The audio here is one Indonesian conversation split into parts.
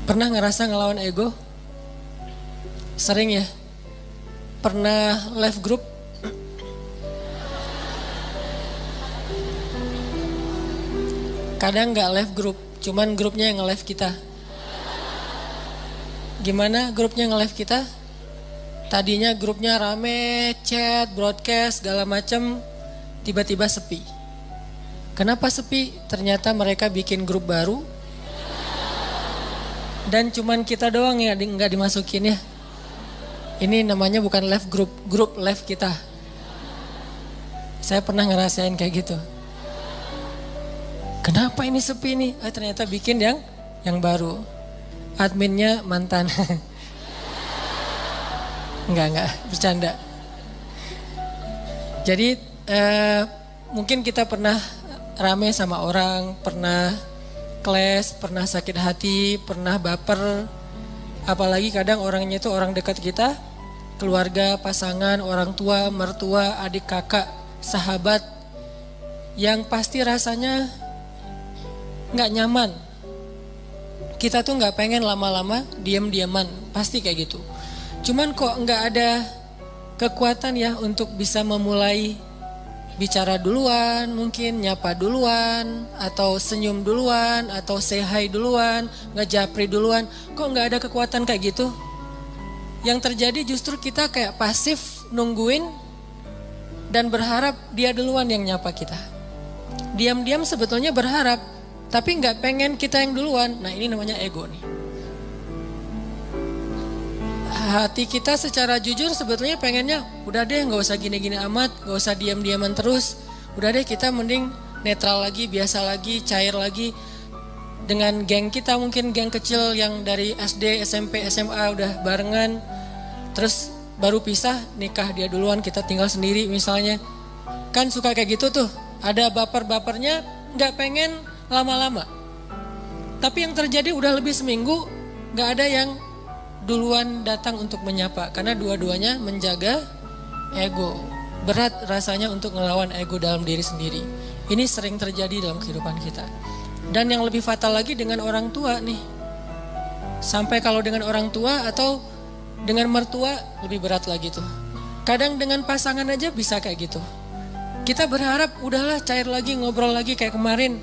Pernah ngerasa ngelawan ego? Sering ya? Pernah left group? Kadang nggak left group, cuman grupnya yang nge-left kita. Gimana grupnya nge-left kita? Tadinya grupnya rame, chat, broadcast, segala macem, tiba-tiba sepi. Kenapa sepi? Ternyata mereka bikin grup baru, dan cuman kita doang ya nggak dimasukin ya. Ini namanya bukan left group, grup left kita. Saya pernah ngerasain kayak gitu. Kenapa ini sepi nih? Ternyata bikin yang baru. Adminnya mantan. Enggak, bercanda. Jadi mungkin kita pernah rame sama orang, pernah clash, pernah sakit hati, pernah baper. Apalagi kadang orangnya itu orang dekat kita, keluarga, pasangan, orang tua, mertua, adik kakak, sahabat, yang pasti rasanya nggak nyaman. Kita tuh nggak pengen lama-lama diam-diaman, pasti kayak gitu. Cuman kok nggak ada kekuatan ya untuk bisa memulai bicara duluan, mungkin nyapa duluan, atau senyum duluan, atau say hi duluan, ngejapri duluan. Kok nggak ada kekuatan kayak gitu? Yang terjadi justru kita kayak pasif nungguin dan berharap dia duluan yang nyapa kita. Diam-diam sebetulnya berharap, tapi nggak pengen kita yang duluan. Nah, ini namanya ego nih. Hati kita secara jujur sebetulnya pengennya udah deh nggak usah gini-gini amat, nggak usah diam-diaman terus. Udah deh kita mending netral lagi, biasa lagi, cair lagi. Dengan geng kita, mungkin geng kecil yang dari SD, SMP, SMA udah barengan. Terus baru pisah, nikah dia duluan, kita tinggal sendiri misalnya. Kan suka kayak gitu tuh, ada baper-bapernya, nggak pengen lama-lama. Tapi yang terjadi udah lebih seminggu nggak ada yang duluan datang untuk menyapa, karena dua-duanya menjaga ego. Berat rasanya untuk ngelawan ego dalam diri sendiri. Ini sering terjadi dalam kehidupan kita. Dan yang lebih fatal lagi dengan orang tua nih. Sampai kalau dengan orang tua atau dengan mertua lebih berat lagi tuh. Kadang dengan pasangan aja bisa kayak gitu. Kita berharap udahlah cair lagi, ngobrol lagi kayak kemarin.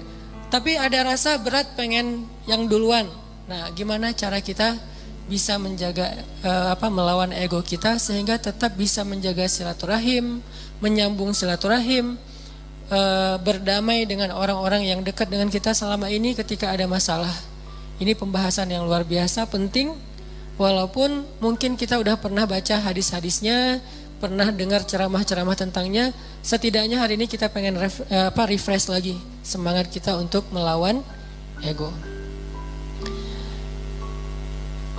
Tapi ada rasa berat pengen yang duluan. Nah, gimana cara kita bisa menjaga melawan ego kita sehingga tetap bisa menjaga silaturahim, menyambung silaturahim, berdamai dengan orang-orang yang dekat dengan kita selama ini ketika ada masalah. Ini pembahasan yang luar biasa penting, walaupun mungkin kita udah pernah baca hadis-hadisnya, pernah dengar ceramah-ceramah tentangnya. Setidaknya hari ini kita pengen refresh lagi semangat kita untuk melawan ego.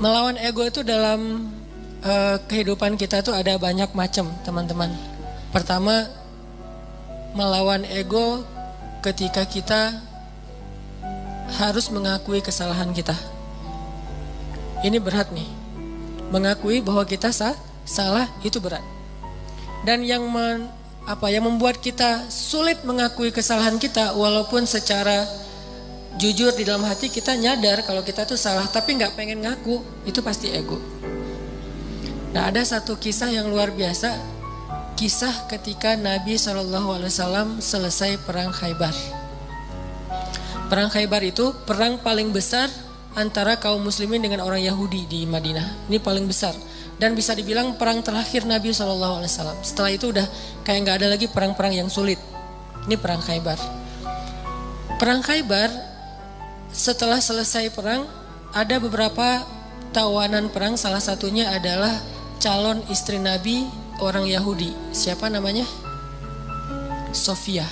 Melawan ego itu dalam kehidupan kita tuh ada banyak macam, teman-teman. Pertama, melawan ego ketika kita harus mengakui kesalahan kita. Ini berat nih. Mengakui bahwa kita salah itu berat. Dan yang membuat kita sulit mengakui kesalahan kita, walaupun secara jujur di dalam hati kita nyadar kalau kita tuh salah, tapi nggak pengen ngaku, itu pasti ego. Nah, ada satu kisah yang luar biasa, kisah ketika Nabi SAW selesai perang Khaybar. Perang Khaybar itu perang paling besar antara kaum muslimin dengan orang Yahudi di Madinah. Ini paling besar dan bisa dibilang perang terakhir Nabi SAW. Setelah itu udah kayak nggak ada lagi perang-perang yang sulit. Ini perang Khaybar. Perang Khaybar, setelah selesai perang, ada beberapa tawanan perang. Salah satunya adalah calon istri Nabi, orang Yahudi. Siapa namanya? Sofia.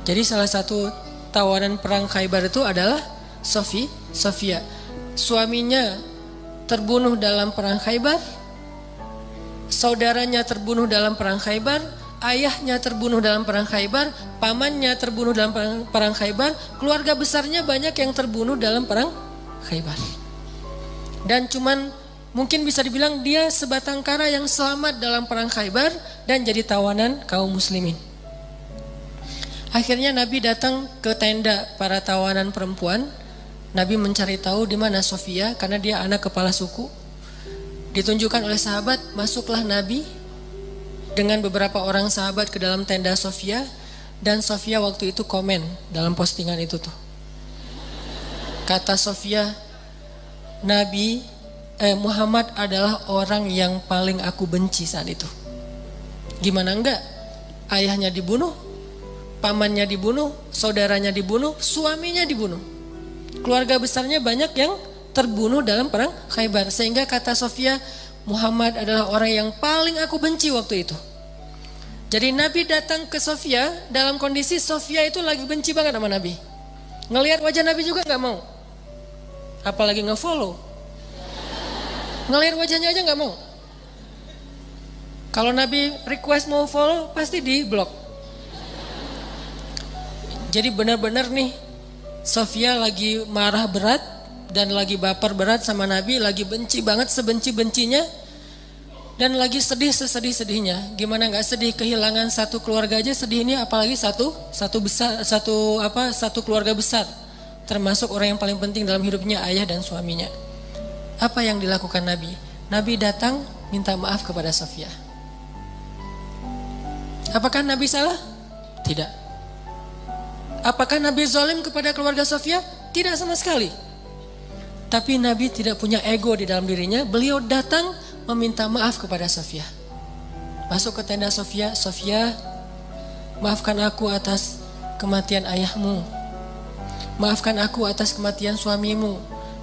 Jadi salah satu tawanan perang Khaybar itu adalah Sofia. Suaminya terbunuh dalam perang Khaybar, saudaranya terbunuh dalam perang Khaybar, ayahnya terbunuh dalam perang Khaybar, pamannya terbunuh dalam perang Khaybar, keluarga besarnya banyak yang terbunuh dalam perang Khaybar. Dan cuman mungkin bisa dibilang dia sebatang kara yang selamat dalam perang Khaybar dan jadi tawanan kaum muslimin. Akhirnya Nabi datang ke tenda para tawanan perempuan Nabi mencari tahu di mana Sofia karena dia anak kepala suku. Ditunjukkan oleh sahabat, masuklah Nabi dengan beberapa orang sahabat ke dalam tenda Sofia, dan Sofia waktu itu komen dalam postingan itu tuh. Kata Sofia, Muhammad adalah orang yang paling aku benci saat itu. Gimana enggak? Ayahnya dibunuh, pamannya dibunuh, saudaranya dibunuh, suaminya dibunuh. Keluarga besarnya banyak yang terbunuh dalam perang Khaybar. Sehingga kata Sofia, Muhammad adalah orang yang paling aku benci waktu itu. Jadi Nabi datang ke Sofia dalam kondisi Sofia itu lagi benci banget sama Nabi. Ngelihat wajah Nabi juga gak mau. Apalagi nge-follow. Ngelihat wajahnya aja gak mau. Kalau Nabi request mau follow, pasti di blok. Jadi benar-benar nih, Sofia lagi marah berat dan lagi baper berat sama Nabi, lagi benci banget sebenci-bencinya, dan lagi sedih sesedih-sedihnya. Gimana nggak sedih, kehilangan satu keluarga aja sedih, ini apalagi satu keluarga besar, termasuk orang yang paling penting dalam hidupnya, ayah dan suaminya. Apa yang dilakukan Nabi? Nabi datang minta maaf kepada Sofia. Apakah Nabi salah? Tidak. Apakah Nabi zalim kepada keluarga Sofia? Tidak sama sekali. Tapi Nabi tidak punya ego di dalam dirinya. Beliau datang meminta maaf kepada Sofia. Masuk ke tenda Sofia. Sofia, maafkan aku atas kematian ayahmu. Maafkan aku atas kematian suamimu.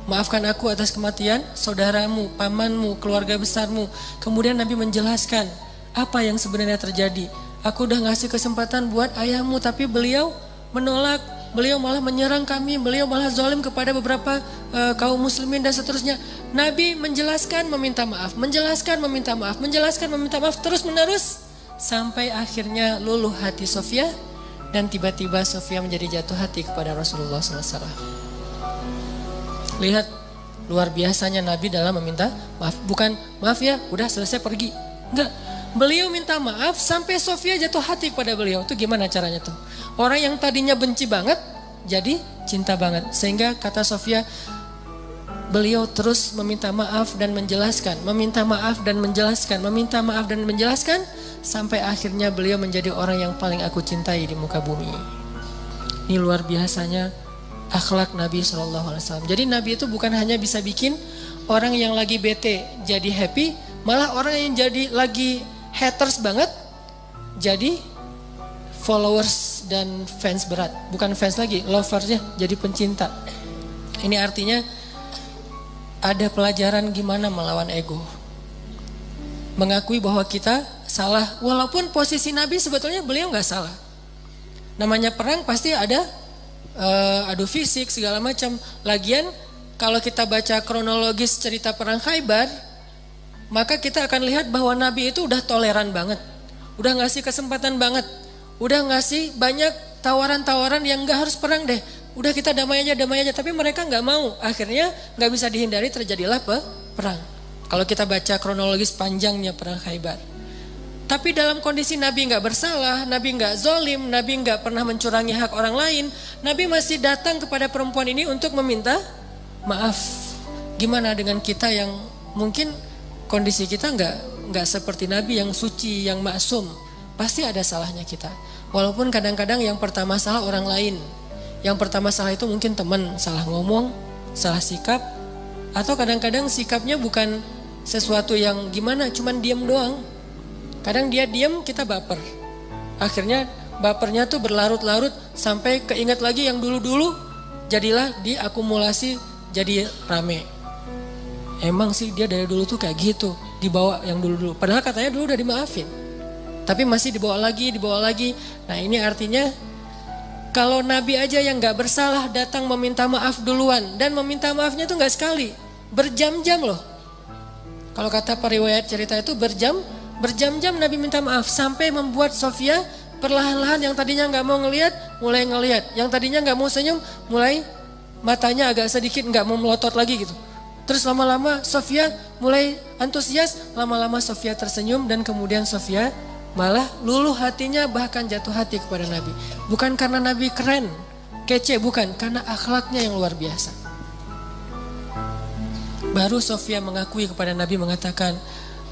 Maafkan aku atas kematian saudaramu, pamanmu, keluarga besarmu. Kemudian Nabi menjelaskan apa yang sebenarnya terjadi. Aku udah ngasih kesempatan buat ayahmu, tapi beliau menolak. Beliau malah menyerang kami, beliau malah zalim kepada beberapa kaum muslimin dan seterusnya. Nabi menjelaskan, meminta maaf, menjelaskan, meminta maaf, menjelaskan, meminta maaf, terus menerus sampai akhirnya luluh hati Sofia, dan tiba-tiba Sofia menjadi jatuh hati kepada Rasulullah SAW. Lihat luar biasanya Nabi dalam meminta maaf. Bukan maaf ya, udah selesai pergi. Enggak. Beliau minta maaf sampai Sofia jatuh hati kepada beliau. Itu gimana caranya tuh? Orang yang tadinya benci banget jadi cinta banget. Sehingga kata Sofia, beliau terus meminta maaf dan menjelaskan, meminta maaf dan menjelaskan, meminta maaf dan menjelaskan, sampai akhirnya beliau menjadi orang yang paling aku cintai di muka bumi. Ini luar biasanya akhlak Nabi SAW. Jadi Nabi itu bukan hanya bisa bikin orang yang lagi bete jadi happy, malah orang yang jadi lagi haters banget jadi followers dan fans berat. Bukan fans lagi, loversnya jadi pencinta. Ini artinya ada pelajaran gimana melawan ego. Mengakui bahwa kita salah, walaupun posisi Nabi sebetulnya beliau gak salah. Namanya perang pasti ada adu fisik segala macam. Lagian kalau kita baca kronologis cerita perang Khaybar, maka kita akan lihat bahwa Nabi itu udah toleran banget, udah ngasih kesempatan banget, udah ngasih banyak tawaran-tawaran yang gak harus perang deh, udah kita damai aja. Tapi mereka gak mau, akhirnya gak bisa dihindari, terjadilah perang. Kalau kita baca kronologis panjangnya perang Khaybar. Tapi dalam kondisi Nabi gak bersalah, Nabi gak zolim, Nabi gak pernah mencurangi hak orang lain, Nabi masih datang kepada perempuan ini untuk meminta maaf. Gimana dengan kita yang mungkin kondisi kita nggak seperti Nabi yang suci, yang maksum. Pasti ada salahnya kita. Walaupun kadang-kadang yang pertama salah orang lain. Yang pertama salah itu mungkin teman, salah ngomong, salah sikap. Atau kadang-kadang sikapnya bukan sesuatu yang gimana, cuman diam doang. Kadang dia diam, kita baper. Akhirnya bapernya tuh berlarut-larut sampai keinget lagi yang dulu-dulu, jadilah diakumulasi jadi rame. Emang sih dia dari dulu tuh kayak gitu, dibawa yang dulu-dulu. Padahal katanya dulu udah dimaafin. Tapi masih dibawa lagi. Nah ini artinya kalau Nabi aja yang gak bersalah datang meminta maaf duluan. Dan meminta maafnya tuh gak sekali, berjam-jam loh. Kalau kata periwayat cerita itu berjam-jam Nabi minta maaf. Sampai membuat Sofia perlahan-lahan yang tadinya gak mau ngelihat, mulai ngelihat. Yang tadinya gak mau senyum, mulai matanya agak sedikit gak mau melotot lagi gitu. Terus lama-lama Sofia mulai antusias, lama-lama Sofia tersenyum, dan kemudian Sofia malah luluh hatinya, bahkan jatuh hati kepada Nabi. Bukan karena Nabi keren, kece, bukan, karena akhlaknya yang luar biasa. Baru Sofia mengakui kepada Nabi, mengatakan,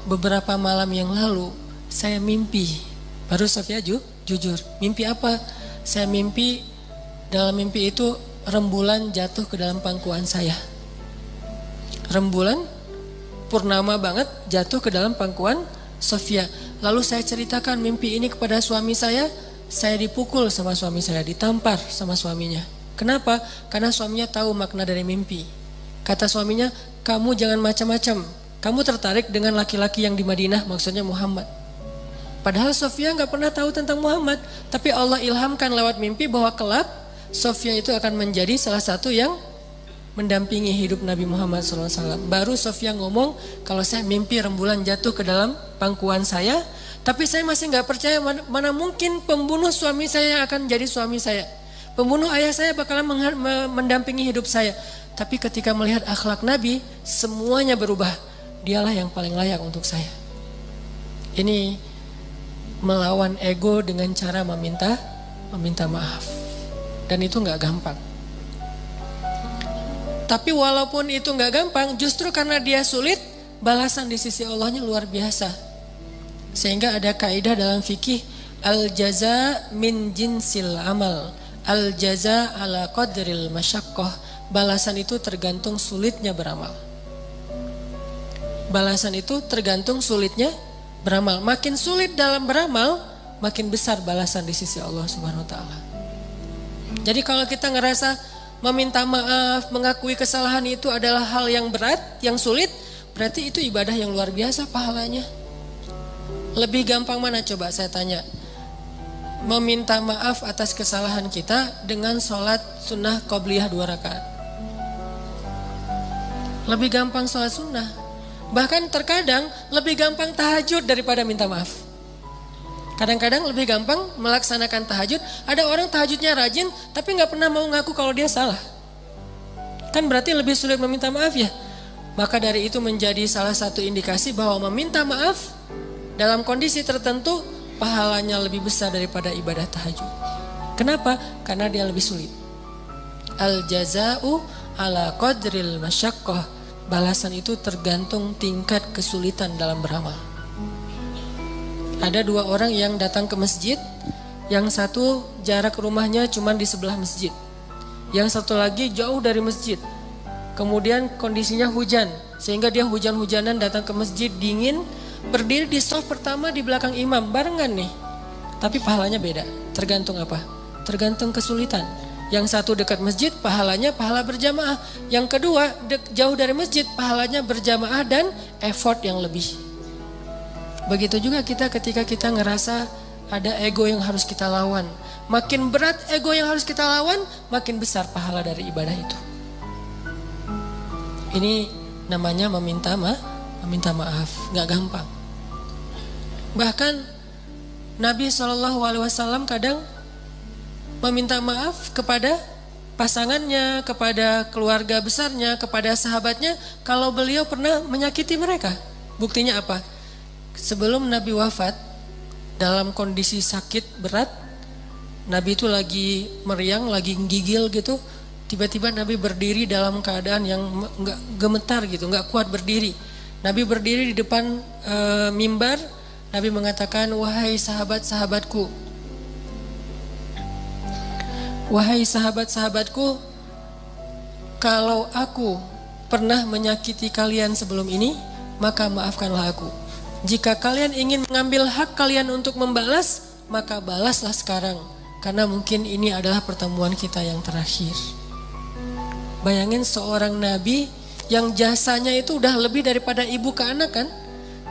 beberapa malam yang lalu saya mimpi. Baru Sofia jujur. Mimpi apa? Saya mimpi, dalam mimpi itu rembulan jatuh ke dalam pangkuan saya. Rembulan purnama banget jatuh ke dalam pangkuan Sofia. Lalu saya ceritakan mimpi ini kepada suami saya dipukul sama suami saya, ditampar sama suaminya. Kenapa? Karena suaminya tahu makna dari mimpi. Kata suaminya, kamu jangan macam-macam. Kamu tertarik dengan laki-laki yang di Madinah, maksudnya Muhammad. Padahal Sofia nggak pernah tahu tentang Muhammad, tapi Allah ilhamkan lewat mimpi bahwa kelak Sofia itu akan menjadi salah satu yang mendampingi hidup Nabi Muhammad SAW. Baru Sofia ngomong, kalau saya mimpi rembulan jatuh ke dalam pangkuan saya, tapi saya masih nggak percaya, mana mungkin pembunuh suami saya yang akan jadi suami saya. Pembunuh ayah saya bakalan mendampingi hidup saya. Tapi ketika melihat akhlak Nabi, semuanya berubah. Dialah yang paling layak untuk saya. Ini melawan ego dengan cara meminta maaf. Dan itu nggak gampang. Tapi walaupun itu nggak gampang, justru karena dia sulit, balasan di sisi Allahnya luar biasa. Sehingga ada kaidah dalam fikih, al-jaza min jinsil amal, al-jaza ala qadril masyaqqah. Balasan itu tergantung sulitnya beramal. Balasan itu tergantung sulitnya beramal. Makin sulit dalam beramal, makin besar balasan di sisi Allah Subhanahu wa taala. Jadi kalau kita ngerasa meminta maaf, mengakui kesalahan itu adalah hal yang berat, yang sulit, berarti itu ibadah yang luar biasa pahalanya. Lebih gampang mana coba saya tanya? Meminta maaf atas kesalahan kita dengan sholat sunnah qobliyah 2 rakaat. Lebih gampang sholat sunnah. Bahkan terkadang lebih gampang tahajud daripada minta maaf. Kadang-kadang lebih gampang melaksanakan tahajud. Ada orang tahajudnya rajin tapi gak pernah mau ngaku kalau dia salah. Kan berarti lebih sulit meminta maaf ya. Maka dari itu menjadi salah satu indikasi bahwa meminta maaf dalam kondisi tertentu pahalanya lebih besar daripada ibadah tahajud. Kenapa? Karena dia lebih sulit. Al-jaza'u ala qadril masyaqqah. Balasan itu tergantung tingkat kesulitan dalam beramal. Ada 2 orang yang datang ke masjid, yang satu jarak rumahnya cuma di sebelah masjid, yang satu lagi jauh dari masjid. Kemudian kondisinya hujan, sehingga dia hujan-hujanan datang ke masjid dingin, berdiri di shaf pertama di belakang imam, barengan nih. Tapi pahalanya beda, tergantung apa? Tergantung kesulitan. Yang satu dekat masjid, pahalanya pahala berjamaah. Yang kedua jauh dari masjid, pahalanya berjamaah dan effort yang lebih. Begitu juga kita ketika kita ngerasa ada ego yang harus kita lawan. Makin berat ego yang harus kita lawan, makin besar pahala dari ibadah itu. Ini namanya meminta maaf, gak gampang. Bahkan Nabi SAW kadang meminta maaf kepada pasangannya, kepada keluarga besarnya, kepada sahabatnya, kalau beliau pernah menyakiti mereka. Buktinya apa? Sebelum Nabi wafat, dalam kondisi sakit berat, Nabi itu lagi meriang, lagi gigil gitu. Tiba-tiba Nabi berdiri dalam keadaan yang nggak gemetar gitu, nggak kuat berdiri. Nabi berdiri di depan mimbar. Nabi mengatakan, wahai sahabat-sahabatku, wahai sahabat-sahabatku, kalau aku pernah menyakiti kalian sebelum ini, maka maafkanlah aku. Jika kalian ingin mengambil hak kalian untuk membalas, maka balaslah sekarang. Karena mungkin ini adalah pertemuan kita yang terakhir. Bayangin seorang nabi yang jasanya itu udah lebih daripada ibu ke anak kan.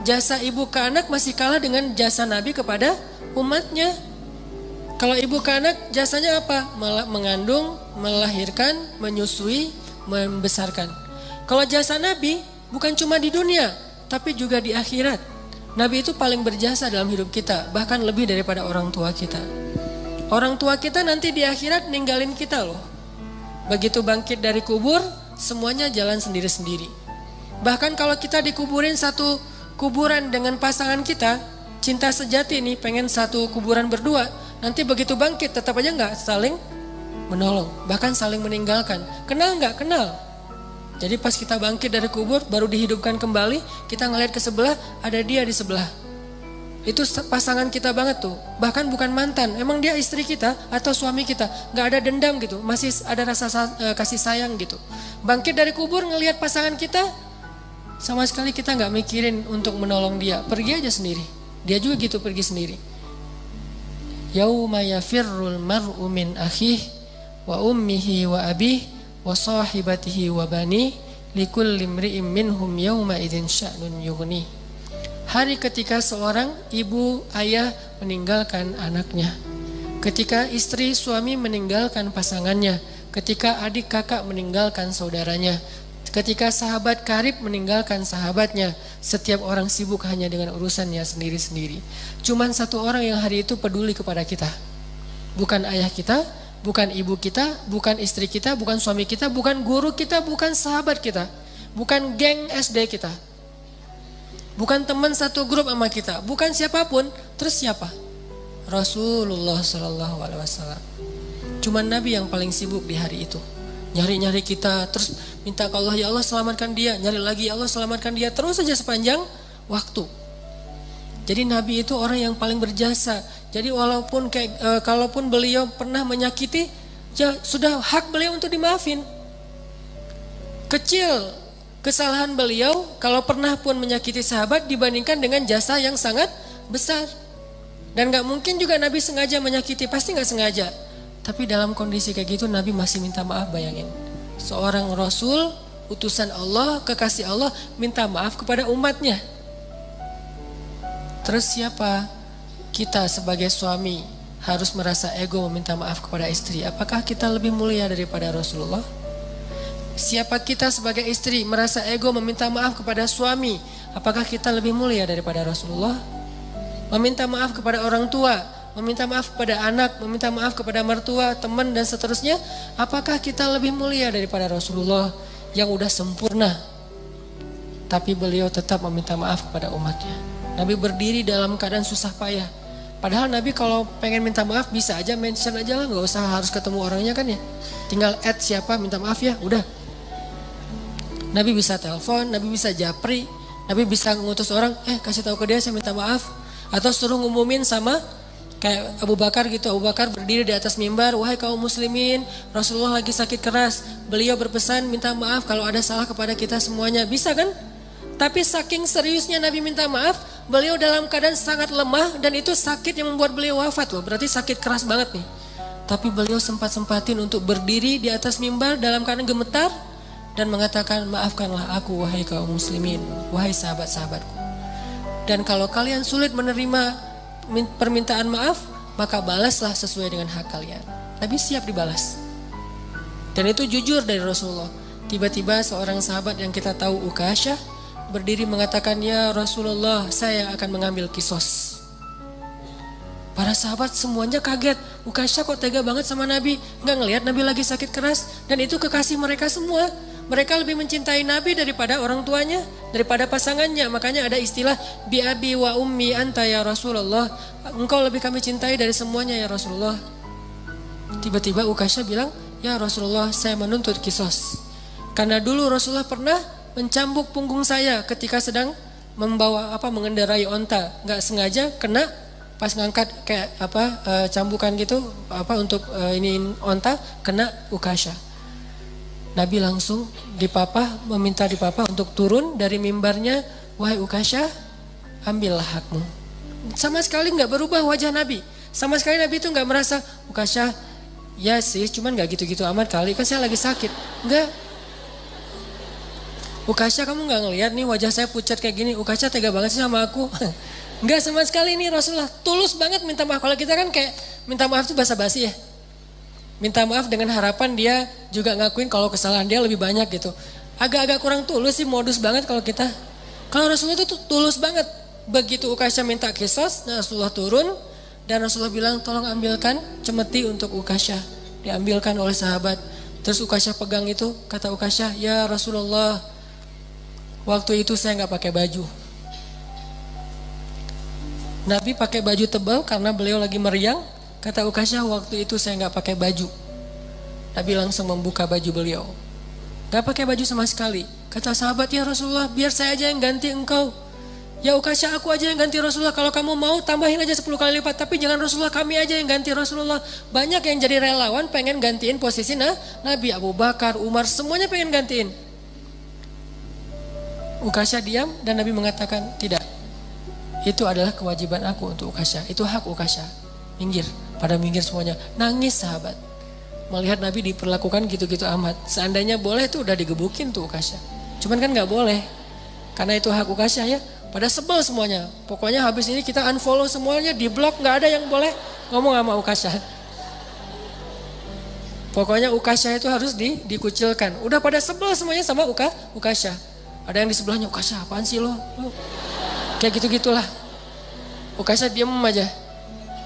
Jasa ibu ke anak masih kalah dengan jasa nabi kepada umatnya. Kalau ibu ke anak jasanya apa? Mengandung, melahirkan, menyusui, membesarkan. Kalau jasa nabi bukan cuma di dunia, tapi juga di akhirat. Nabi itu paling berjasa dalam hidup kita, bahkan lebih daripada orang tua kita. Orang tua kita nanti di akhirat ninggalin kita loh. Begitu bangkit dari kubur, semuanya jalan sendiri-sendiri. Bahkan kalau kita dikuburin satu kuburan dengan pasangan kita, cinta sejati nih pengen satu kuburan berdua, nanti begitu bangkit tetap aja nggak saling menolong, bahkan saling meninggalkan. Kenal nggak? Kenal. Jadi pas kita bangkit dari kubur, baru dihidupkan kembali, kita ngelihat ke sebelah, ada dia di sebelah. Itu pasangan kita banget tuh. Bahkan bukan mantan, emang dia istri kita atau suami kita. Gak ada dendam gitu, masih ada rasa kasih sayang gitu. Bangkit dari kubur ngelihat pasangan kita, sama sekali kita gak mikirin untuk menolong dia. Pergi aja sendiri. Dia juga gitu, pergi sendiri. Yauma yafirrul mar'u min akhihi wa ummihi wa abihi wa sahibatihi wa bani likulli imri'in minhum yawma idzin sya'nun yughni. Hari ketika seorang ibu ayah meninggalkan anaknya, ketika istri suami meninggalkan pasangannya, ketika adik kakak meninggalkan saudaranya, ketika sahabat karib meninggalkan sahabatnya, setiap orang sibuk hanya dengan urusannya sendiri-sendiri. Cuman satu orang yang hari itu peduli kepada kita, bukan ayah kita, bukan ibu kita, bukan istri kita, bukan suami kita, bukan guru kita, bukan sahabat kita, bukan geng SD kita, bukan teman satu grup sama kita, bukan siapapun. Terus siapa? Rasulullah Sallallahu Alaihi Wasallam. Cuman Nabi yang paling sibuk di hari itu. Nyari-nyari kita, terus minta ke Allah, ya Allah selamatkan dia, nyari lagi, ya Allah selamatkan dia, terus saja sepanjang waktu. Jadi Nabi itu orang yang paling berjasa. Jadi walaupun kalaupun beliau pernah menyakiti, ya sudah hak beliau untuk dimaafin. Kecil kesalahan beliau kalau pernah pun menyakiti sahabat dibandingkan dengan jasa yang sangat besar. Dan gak mungkin juga Nabi sengaja menyakiti, pasti gak sengaja. Tapi dalam kondisi kayak gitu Nabi masih minta maaf, bayangin. Seorang Rasul, utusan Allah, kekasih Allah, minta maaf kepada umatnya. Terus siapa? Kita sebagai suami harus merasa ego meminta maaf kepada istri. Apakah kita lebih mulia daripada Rasulullah? Siapa kita sebagai istri merasa ego meminta maaf kepada suami? Apakah kita lebih mulia daripada Rasulullah? Meminta maaf kepada orang tua, meminta maaf kepada anak, meminta maaf kepada mertua, teman dan seterusnya. Apakah kita lebih mulia daripada Rasulullah yang udah sempurna? Tapi beliau tetap meminta maaf kepada umatnya. Nabi berdiri dalam keadaan susah payah. Padahal Nabi kalau pengen minta maaf bisa aja mention aja lah, gak usah harus ketemu orangnya kan ya. Tinggal add siapa minta maaf ya, udah. Nabi bisa telepon, Nabi bisa japri, Nabi bisa ngutus orang, kasih tahu ke dia saya minta maaf. Atau suruh ngumumin sama kayak Abu Bakar gitu. Abu Bakar berdiri di atas mimbar, wahai kaum muslimin, Rasulullah lagi sakit keras. Beliau berpesan minta maaf kalau ada salah kepada kita semuanya. Bisa kan? Tapi saking seriusnya Nabi minta maaf, beliau dalam keadaan sangat lemah dan itu sakit yang membuat beliau wafat loh. Berarti sakit keras banget nih. Tapi beliau sempat-sempatin untuk berdiri di atas mimbar dalam keadaan gemetar dan mengatakan, maafkanlah aku wahai kaum muslimin, wahai sahabat-sahabatku. Dan kalau kalian sulit menerima permintaan maaf, maka balaslah sesuai dengan hak kalian. Nabi siap dibalas. Dan itu jujur dari Rasulullah. Tiba-tiba seorang sahabat yang kita tahu Ukasyah berdiri mengatakan, ya Rasulullah, saya akan mengambil kisos. Para sahabat semuanya kaget. Ukasyah kok tega banget sama Nabi, nggak ngelihat Nabi lagi sakit keras. Dan itu kekasih mereka semua. Mereka lebih mencintai Nabi daripada orang tuanya, daripada pasangannya. Makanya ada istilah bi abi wa ummi anta ya Rasulullah. Engkau lebih kami cintai dari semuanya ya Rasulullah. Tiba-tiba Ukasyah bilang, ya Rasulullah, saya menuntut kisos. Karena dulu Rasulullah pernah mencambuk punggung saya ketika sedang mengendarai onta, nggak sengaja kena pas ngangkat kayak cambukan gitu untuk ini onta, kena Ukasyah. Nabi langsung meminta dipapah untuk turun dari mimbarnya, wahai Ukasyah, ambillah hakmu. Sama sekali nggak berubah wajah Nabi, sama sekali Nabi itu nggak merasa, Ukasyah ya sih cuman nggak gitu-gitu amat kali, kan saya lagi sakit, nggak. Ukasyah, kamu gak ngelihat nih wajah saya pucat kayak gini, Ukasyah tega banget sih sama aku. Enggak sama sekali nih Rasulullah, tulus banget minta maaf. Kalau kita kan kayak minta maaf itu basa-basi ya. Minta maaf dengan harapan dia juga ngakuin kalau kesalahan dia lebih banyak gitu. Agak-agak kurang tulus sih, modus banget kalau kita. Kalau Rasulullah itu tulus banget. Begitu Ukasyah minta kisos, Rasulullah turun dan Rasulullah bilang tolong ambilkan cemeti untuk Ukasyah. Diambilkan oleh sahabat. Terus Ukasyah pegang itu, kata Ukasyah, ya Rasulullah, waktu itu saya nggak pakai baju. Nabi pakai baju tebal karena beliau lagi meriang. Kata Ukasyah, waktu itu saya nggak pakai baju. Nabi langsung membuka baju beliau. Gak pakai baju sama sekali. Kata sahabat, ya Rasulullah biar saya aja yang ganti engkau. Ya Ukasha, aku aja yang ganti Rasulullah. Kalau kamu mau tambahin aja 10 kali lipat. Tapi jangan Rasulullah, kami aja yang ganti Rasulullah. Banyak yang jadi relawan pengen gantiin posisi Nabi. Abu Bakar, Umar, semuanya pengen gantiin. Ukasha diam dan Nabi mengatakan, tidak. Itu adalah kewajiban aku untuk Ukasha. Itu hak Ukasha. Minggir. Pada minggir semuanya. Nangis sahabat. Melihat Nabi diperlakukan gitu-gitu amat. Seandainya boleh tuh udah digebukin tuh Ukasha. Cuman kan gak boleh. Karena itu hak Ukasha ya. Pada sebel semuanya. Pokoknya habis ini kita unfollow semuanya, di blok, gak ada yang boleh ngomong sama Ukasha. Pokoknya Ukasha itu harus dikucilkan. Udah pada sebel semuanya sama Ukasha. Ada yang di sebelahnya, Ukasha apaan sih lo? Kayak gitu-gitulah. Ukasha diem aja.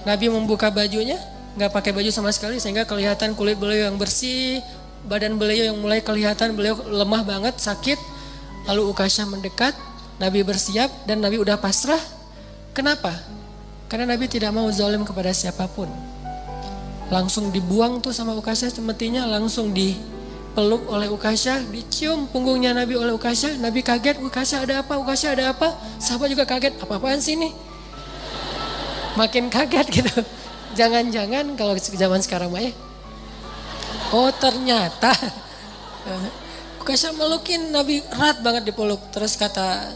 Nabi membuka bajunya, gak pakai baju sama sekali sehingga kelihatan kulit beliau yang bersih, badan beliau yang mulai kelihatan beliau lemah banget, sakit. Lalu Ukasha mendekat. Nabi bersiap dan Nabi udah pasrah. Kenapa? Karena Nabi tidak mau zalim kepada siapapun. Langsung dibuang tuh sama Ukasha semestinya, langsung dipeluk oleh Ukasha, dicium punggungnya Nabi oleh Ukasha. Nabi kaget, Ukasha ada apa? Ukasha ada apa? Sahabat juga kaget, apa-apaan sih ini? Makin kaget gitu. Jangan-jangan kalau zaman sekarang mah ya. Oh ternyata Ukasha melukin Nabi erat banget dipeluk. Terus kata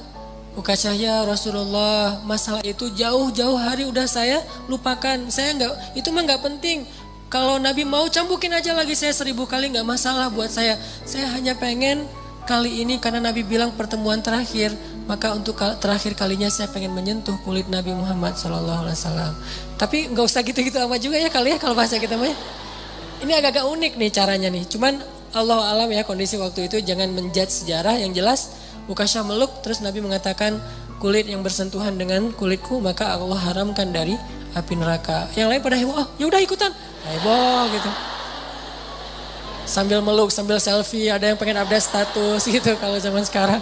Ukasha, ya Rasulullah, masalah itu jauh-jauh hari udah saya lupakan. Saya itu mah nggak penting. Kalau Nabi mau cambukin aja lagi saya 1000 kali nggak masalah buat saya. Saya hanya pengen kali ini karena Nabi bilang pertemuan terakhir, maka untuk terakhir kalinya saya pengen menyentuh kulit Nabi Muhammad SAW. Tapi nggak usah gitu-gitu amat juga ya kali ya kalau bahasa kita mah. Ini agak-agak unik nih caranya nih. Cuman Allah alam ya kondisi waktu itu, jangan menjudge sejarah. Yang jelas Ukasha meluk, terus Nabi mengatakan kulit yang bersentuhan dengan kulitku maka Allah haramkan dari api neraka. Yang lain pada heboh, oh ya udah ikutan, heboh gitu. Sambil meluk, sambil selfie, ada yang pengen update status gitu kalau zaman sekarang.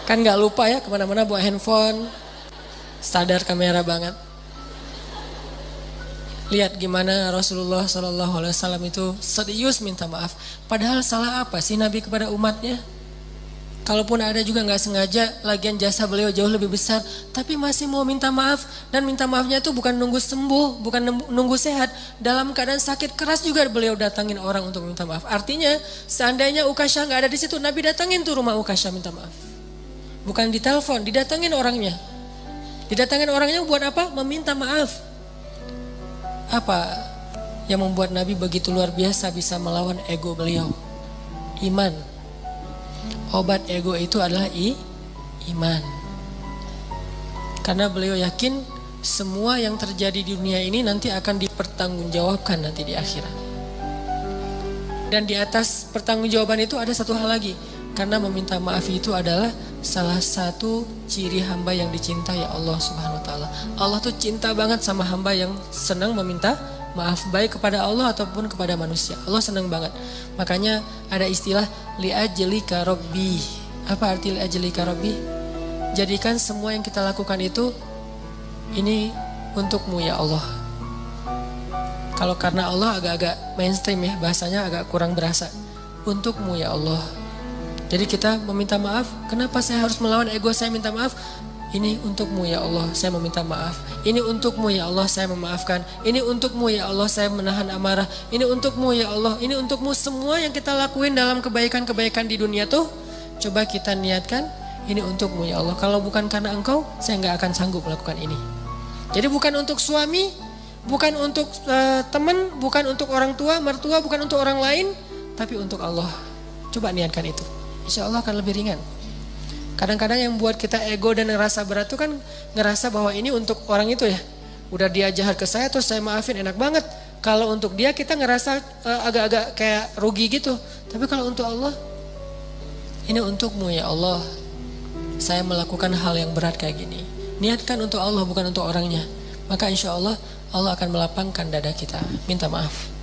Kan nggak lupa ya kemana-mana bawa handphone, sadar kamera banget. Lihat gimana Rasulullah SAW itu serius minta maaf. Padahal salah apa sih Nabi kepada umatnya? Kalaupun ada juga nggak sengaja, lagian jasa beliau jauh lebih besar, tapi masih mau minta maaf. Dan minta maafnya itu bukan nunggu sembuh, bukan nunggu sehat. Dalam keadaan sakit keras juga beliau datangin orang untuk minta maaf. Artinya seandainya Ukasha nggak ada di situ, Nabi datangin tuh rumah Ukasha minta maaf. Bukan ditelepon, didatangin orangnya. Didatangin orangnya buat apa? Meminta maaf. Apa yang membuat Nabi begitu luar biasa bisa melawan ego beliau? Iman. Obat ego itu adalah iman. Karena beliau yakin semua yang terjadi di dunia ini nanti akan dipertanggungjawabkan nanti di akhirat. Dan di atas pertanggungjawaban itu ada satu hal lagi. Karena meminta maaf itu adalah salah satu ciri hamba yang dicintai Allah Subhanahu wa taala. Allah tuh cinta banget sama hamba yang senang meminta maaf, baik kepada Allah ataupun kepada manusia. Allah senang banget. Makanya ada istilah li'ajlika rabbi. Apa arti li'ajlika rabbi? Jadikan semua yang kita lakukan itu ini untukmu ya Allah. Kalau karena Allah agak-agak mainstream ya, bahasanya agak kurang berasa. Untukmu ya Allah. Jadi kita meminta maaf, kenapa saya harus melawan ego saya minta maaf? Ini untukmu ya Allah, saya meminta maaf. Ini untukmu ya Allah, saya memaafkan. Ini untukmu ya Allah, saya menahan amarah. Ini untukmu ya Allah, ini untukmu. Semua yang kita lakuin dalam kebaikan-kebaikan di dunia tuh, coba kita niatkan, ini untukmu ya Allah. Kalau bukan karena engkau, saya gak akan sanggup melakukan ini. Jadi bukan untuk suami, bukan untuk teman, bukan untuk orang tua, mertua, bukan untuk orang lain, tapi untuk Allah. Coba niatkan itu. Insya Allah akan lebih ringan. Kadang-kadang yang buat kita ego dan ngerasa berat itu kan ngerasa bahwa ini untuk orang itu ya. Udah dia jahat ke saya terus saya maafin, enak banget. Kalau untuk dia kita ngerasa agak-agak kayak rugi gitu. Tapi kalau untuk Allah, ini untukmu ya Allah. Saya melakukan hal yang berat kayak gini. Niatkan untuk Allah bukan untuk orangnya. Maka insya Allah Allah akan melapangkan dada kita. Minta maaf.